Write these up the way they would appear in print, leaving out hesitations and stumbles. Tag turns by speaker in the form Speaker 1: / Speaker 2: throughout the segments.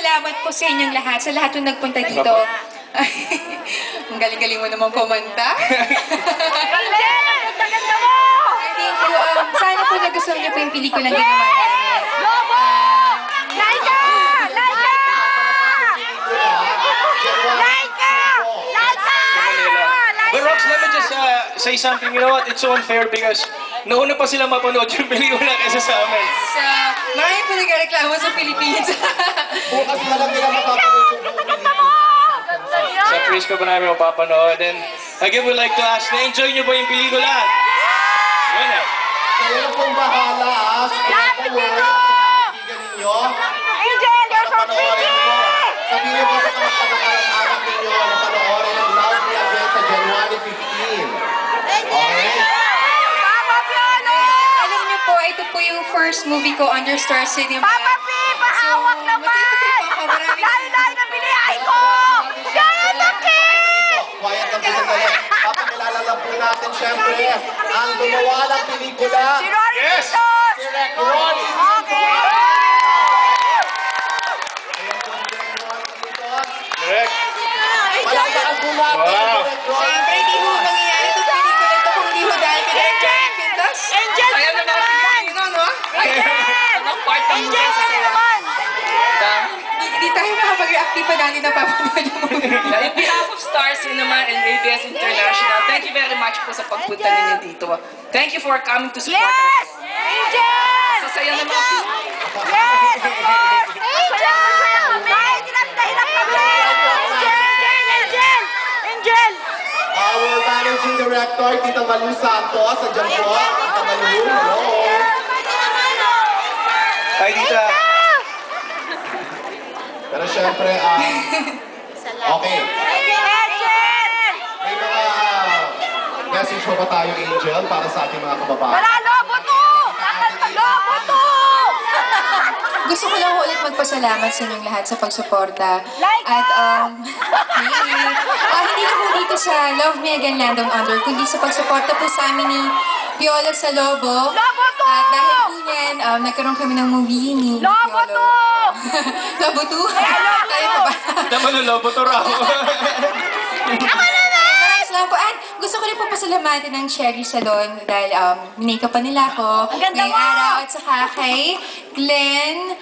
Speaker 1: salamat po sa inyong lahat, sa lahat yung nagpunta dito. Ang galing-galing mo naman kumanta. I think, sana po nagustuhan niyo po yung pelikulang ginawa namin.
Speaker 2: Laika! Laika! Laika!
Speaker 3: But Rox, let me just say something. You know what? It's so unfair because nauna pa sila mapanood yung pelikula kaysa sa amin.
Speaker 1: So, marami po nagreklamo sa Philippines.
Speaker 4: Bukas na lang nila mapapanood yung pelikula.
Speaker 3: Sa Frisco pa namin mapapanood. And again, we'd like to ask, na-enjoy nyo ba yung pelikula? Yun eh.
Speaker 4: Kayo na pong bahala, sa kaibigan ninyo.
Speaker 2: Angel, you're so pretty!
Speaker 4: Sabihin mo sa kamag-anak ninyo na panoorin ang Love Me Again sa January 15. Okay?
Speaker 2: Papa Piano!
Speaker 1: Alam niyo po, ito po yung first movie ko under Star Cinema.
Speaker 2: Papa P! Pahawak naman! Layo-layo na biniyay ko! Gano'n na, Kate!
Speaker 4: Quiet lang po sandali. Papakilala lang po natin siyempre ang gumawa ng pelikula.
Speaker 2: Si Rory
Speaker 3: Yes!
Speaker 2: Titos!
Speaker 4: Direct Ronnie.
Speaker 2: Okay!
Speaker 4: Ayan po si Direct Ronnie Titos.
Speaker 3: Correct.
Speaker 4: Palakpakan po natin ang
Speaker 3: Wow.
Speaker 4: Direct Ronnie.
Speaker 1: Siyempre, hindi mo mangyayari itong pelikula ito kung hindi mo dahil kay Direk Pintos.
Speaker 2: Angel
Speaker 1: Sayang
Speaker 2: naman!
Speaker 1: na Pilipino, no?
Speaker 2: Angel! Angel ka naman!
Speaker 1: Hindi tayo makapag-react pa natin na papanood yung movie.
Speaker 5: In behalf of Star Cinema and ABS International, thank you very much po sa pagpunta ninyo dito. Thank you for coming to support
Speaker 2: Yes!
Speaker 5: us.
Speaker 2: Angel!
Speaker 5: Sasaya na mga people.
Speaker 2: Yes, of course! Angel! Kahit hirap na hirap kami! Angel! Angel! Angel!
Speaker 4: Our Managing Director, Tita Malu Santos. Andiyan po. Tita Malu, hello.
Speaker 3: Hi, Tita.
Speaker 4: Pero siyempre, okay.
Speaker 2: Angel!
Speaker 4: May mga message pa ba tayo, Angel, para sa ating mga kababayan?
Speaker 2: Wala, lobo to! Lobo to!
Speaker 1: Gusto ko lang ulit magpasalamat sa inyong lahat sa pagsuporta. At, hindi lang po dito sa Love Me Again Land Down Under, kundi sa pagsuporta po sa amin ni Piolo sa Lobo.
Speaker 2: Lobo to!
Speaker 1: At dahil po yan, nagkaroon kami ng movie ni
Speaker 2: Lobo
Speaker 1: Piolo.
Speaker 2: to!
Speaker 1: Lobo to? Kaya pa ba?
Speaker 3: Naman yung lobo to raw.
Speaker 1: Salamat po. At gusto ko rin po pasalamatan ng Cherry Salon dahil minake pa nila ako
Speaker 2: Ang ganda
Speaker 1: ngayong
Speaker 2: mo!
Speaker 1: araw. At saka kay Glenn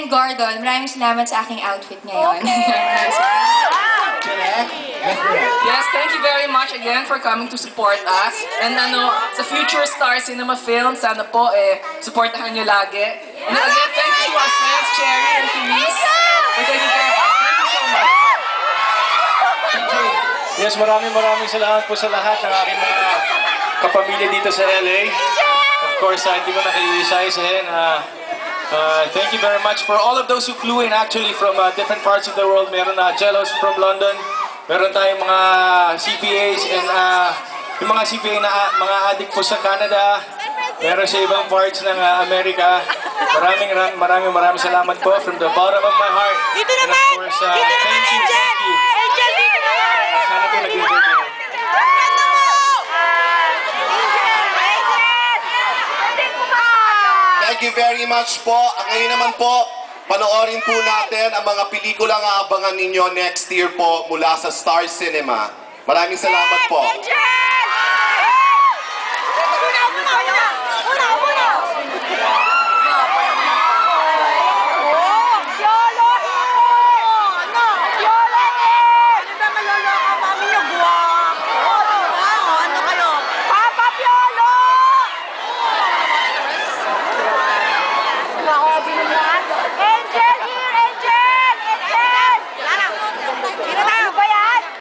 Speaker 1: Gordon. Maraming salamat sa aking outfit ngayon.
Speaker 4: Direct? Yes, Direct.
Speaker 5: Yes, thank you very much again for coming to support us. And sa future Star Cinema film, sana po supportahan nyo lagi. And again, thank you to our friends, Cherry and Felice, for taking care of us. Thank you so much.
Speaker 3: Yes, maraming salamat po sa lahat ng aking mga kapamilya dito sa LA. Of course, hindi ko na kayo isa-isahin. Thank you very much for all of those who flew in actually from different parts of the world. Meron na Jellos from London. Meron tayong mga CPAs and yung mga CPA na mga addict po sa Canada. Meron sa ibang parts ng Amerika. Maraming salamat po from the bottom of my heart.
Speaker 2: Dito
Speaker 3: And
Speaker 2: naman!
Speaker 3: of course,
Speaker 2: Dito naman,
Speaker 3: thank you.
Speaker 2: Angel! Dito naman!
Speaker 3: Sana po nag-enjoy kayo.
Speaker 2: Ganda mo!
Speaker 4: Thank you very much po. Ngayon naman po, panoorin po natin ang mga pelikulang aabangan ninyo next year po mula sa Star Cinema. Maraming salamat po.
Speaker 2: Angel!